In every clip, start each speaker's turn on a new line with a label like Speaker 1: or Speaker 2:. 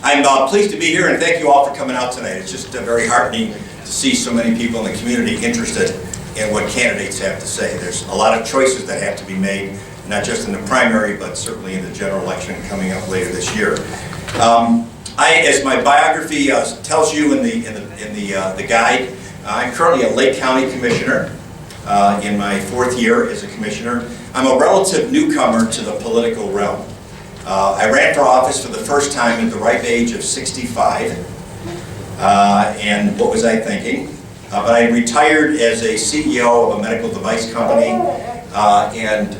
Speaker 1: I'm pleased to be here, and thank you all for coming out tonight. It's just very heartening to see so many people in the community interested in what candidates have to say. There's a lot of choices that have to be made, not just in the primary, but certainly in the general election coming up later this year. As my biography tells you in the guide, I'm currently a Lake County Commissioner in my 4th year as a commissioner. I'm a relative newcomer to the political realm. I ran for office for the first time at the ripe age of 65, and what was I thinking? But I retired as a CEO of a medical device company and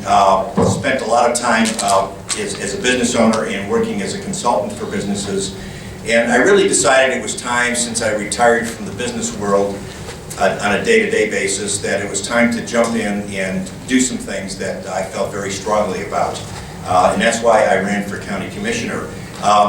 Speaker 1: spent a lot of time as a business owner and working as a consultant for businesses. And I really decided it was time, since I retired from the business world on a day-to-day basis, that it was time to jump in and do some things that I felt very strongly about. And that's why I ran for county commissioner.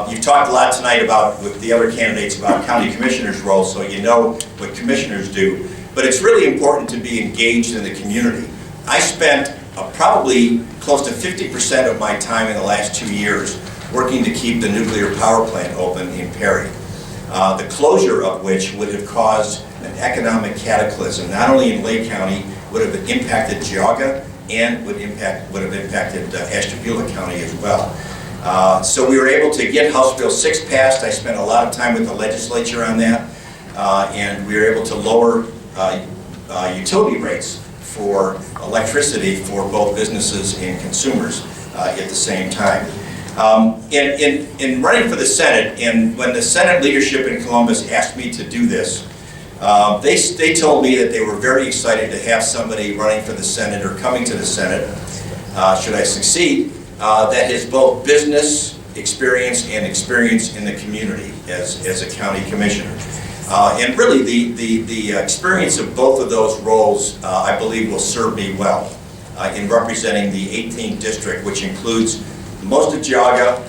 Speaker 1: You've talked a lot tonight with the other candidates about county commissioner's role, so you know what commissioners do. But it's really important to be engaged in the community. I spent probably close to 50% of my time in the last 2 years working to keep the nuclear power plant open in Perry. The closure of which would have caused an economic cataclysm, not only in Lake County, would have impacted Geauga, and would have impacted Ashtabula County as well. So we were able to get House Bill 6 passed. I spent a lot of time with the legislature on that, and we were able to lower utility rates for electricity for both businesses and consumers at the same time. In running for the Senate, and when the Senate leadership in Columbus asked me to do this, they told me that they were very excited to have somebody running for the Senate or coming to the Senate, should I succeed, that has both business experience and experience in the community as a county commissioner. And really the experience of both of those roles, I believe, will serve me well in representing the 18th district, which includes most of Geauga,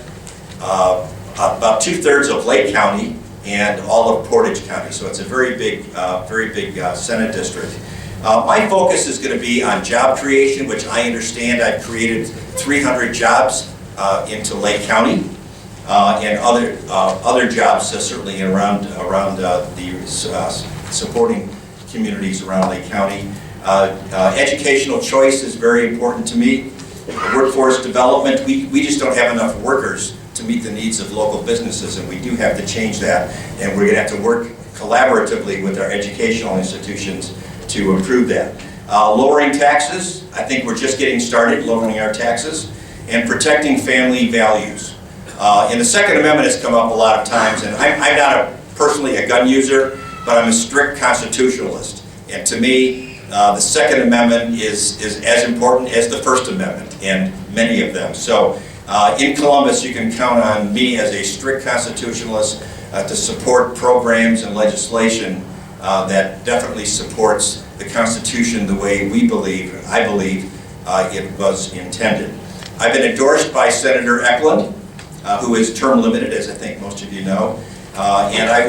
Speaker 1: about 2/3 of Lake County, and all of Portage County. So it's a very big Senate district. My focus is going to be on job creation, which I understand I've created 300 jobs into Lake County, and other jobs certainly around the supporting communities around Lake County. Educational choice is very important to me. Workforce development, we just don't have enough workers to meet the needs of local businesses, and we do have to change that, and we're going to have to work collaboratively with our educational institutions to improve that. Lowering taxes, I think we're just getting started lowering our taxes, and protecting family values. And the Second Amendment has come up a lot of times, and I'm not personally a gun user, but I'm a strict constitutionalist, and to me, the Second Amendment is as important as the First Amendment, and many of them. So in Columbus, you can count on me as a strict constitutionalist to support programs and legislation that definitely supports the Constitution the way I believe it was intended. I've been endorsed by Senator Eklund, who is term limited, as I think most of you know, and I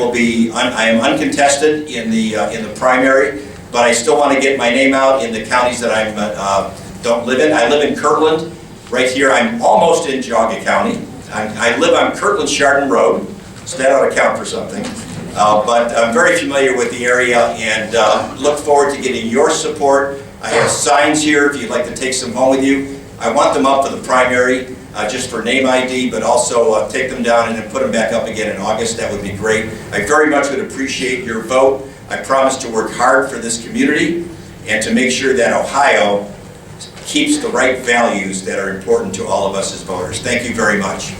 Speaker 1: am uncontested in the primary. But I still want to get my name out in the counties that I don't live in. I live in Kirtland. Right here, I'm almost in Geauga County. I live on Kirtland-Chardon Road, so that ought to count for something. But I'm very familiar with the area, and look forward to getting your support. I have signs here if you'd like to take some home with you. I want them up for the primary, just for name ID, but also take them down and then put them back up again in August. That would be great. I very much would appreciate your vote. I promise to work hard for this community and to make sure that Ohio keeps the right values that are important to all of us as voters. Thank you very much.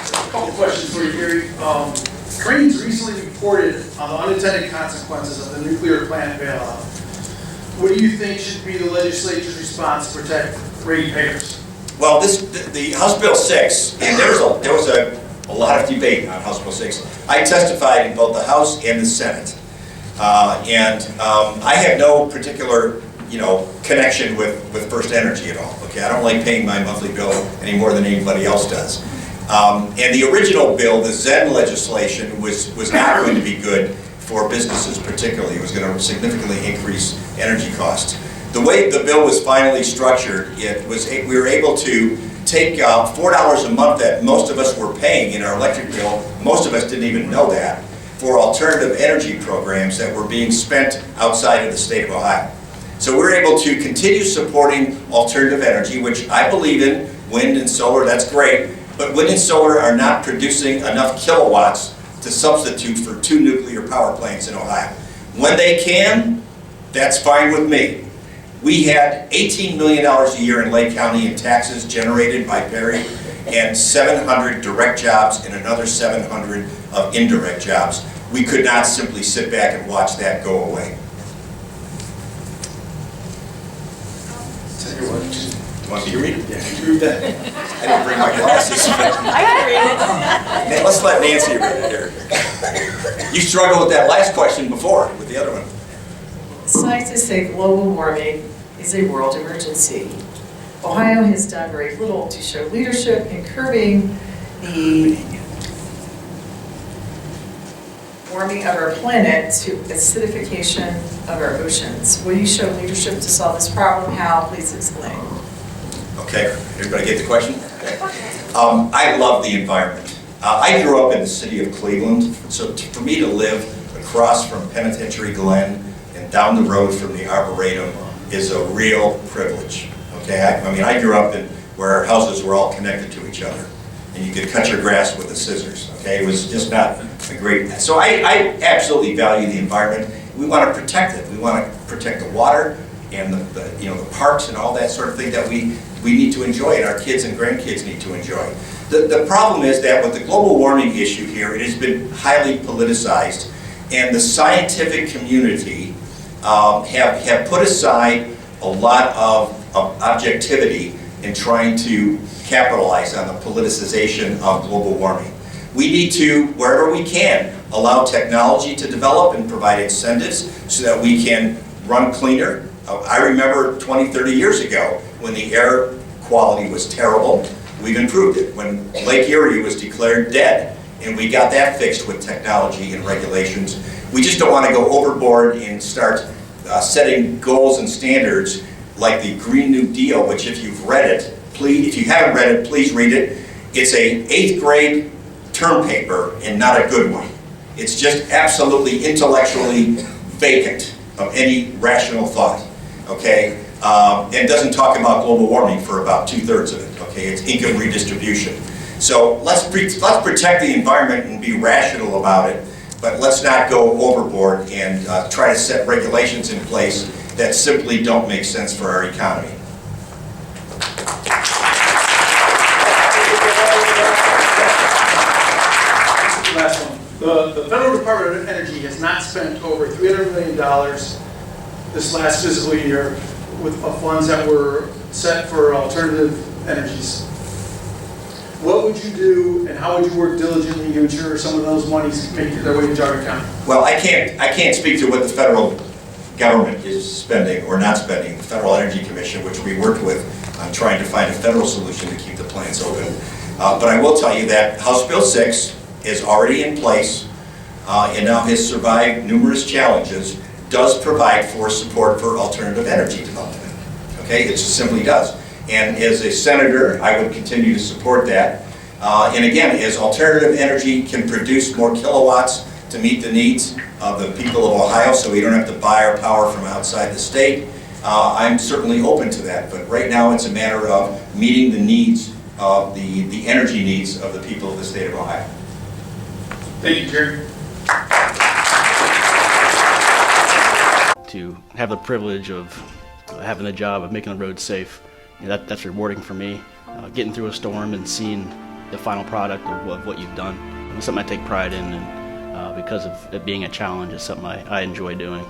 Speaker 2: A couple questions for you, Gary. Cranes recently reported on the unintended consequences of the nuclear plant bailout. What do you think should be the legislature's response to protect ratepayers?
Speaker 1: Well, the House Bill 6, and there was a lot of debate on House Bill 6. I testified in both the House and the Senate, and I have no particular, connection with First Energy at all. Okay, I don't like paying my monthly bill any more than anybody else does. And the original bill, the Zen legislation, was not going to be good for businesses particularly. It was going to significantly increase energy costs. The way the bill was finally structured, we were able to take $4 a month that most of us were paying in our electric bill, most of us didn't even know that, for alternative energy programs that were being spent outside of the state of Ohio. So we're able to continue supporting alternative energy, which I believe in. Wind and solar, that's great, but wind and solar are not producing enough kilowatts to substitute for 2 nuclear power plants in Ohio. When they can, that's fine with me. We had $18 million a year in Lake County in taxes generated by Perry, and 700 direct jobs and another 700 of indirect jobs. We could not simply sit back and watch that go away. You want me to read it? Yeah, can you read that? I didn't bring my glasses.
Speaker 3: I can read it.
Speaker 1: Let's let Nancy read it here. You struggled with that last question before, with the other one.
Speaker 3: Scientists say global warming is a world emergency. Ohio has done very little to show leadership in curbing the warming of our planet to acidification of our oceans. Will you show leadership to solve this problem? How? Please explain.
Speaker 1: Okay, everybody get the question? I love the environment. I grew up in the city of Cleveland, so for me to live across from Penitentiary Glen and down the road from the Arboretum is a real privilege. Okay, I grew up where our houses were all connected to each other, and you could cut your grass with the scissors. Okay, it was just not a great. So I absolutely value the environment. We want to protect it. We want to protect the water and the parks and all that sort of thing that we need to enjoy, and our kids and grandkids need to enjoy. The problem is that with the global warming issue here, it has been highly politicized, and the scientific community have put aside a lot of objectivity in trying to capitalize on the politicization of global warming. We need to, wherever we can, allow technology to develop and provide incentives so that we can run cleaner. I remember 20, 30 years ago when the air quality was terrible. We've improved it. When Lake Erie was declared dead, and we got that fixed with technology and regulations. We just don't want to go overboard and start setting goals and standards like the Green New Deal, which if you've read it, if you haven't read it, please read it. It's a 8th grade term paper and not a good one. It's just absolutely intellectually vacant of any rational thought, okay? And doesn't talk about global warming for about 2/3 of it, okay? It's income redistribution. So let's protect the environment and be rational about it, but let's not go overboard and try to set regulations in place that simply don't make sense for our economy.
Speaker 2: Last one. The Federal Department of Energy has not spent over $300 million this last fiscal year with funds that were set for alternative energies. What would you do, and how would you work diligently to ensure some of those monies make their way to Jogga County?
Speaker 1: Well, I can't speak to what the federal government is spending or not spending. The Federal Energy Commission, which we worked with on trying to find a federal solution to keep the plants open. But I will tell you that House Bill 6 is already in place and now has survived numerous challenges, does provide for support for alternative energy development. Okay, it just simply does. And as a senator, I would continue to support that. And again, as alternative energy can produce more kilowatts to meet the needs of the people of Ohio, so we don't have to buy our power from outside the state, I'm certainly open to that. But right now, it's a matter of meeting the needs of the energy needs of the people of the state of Ohio.
Speaker 2: Thank you, Jerry.
Speaker 4: To have the privilege of having the job of making the roads safe, that's rewarding for me. Getting through a storm and seeing the final product of what you've done. It's something I take pride in, and because of it being a challenge, it's something I enjoy doing.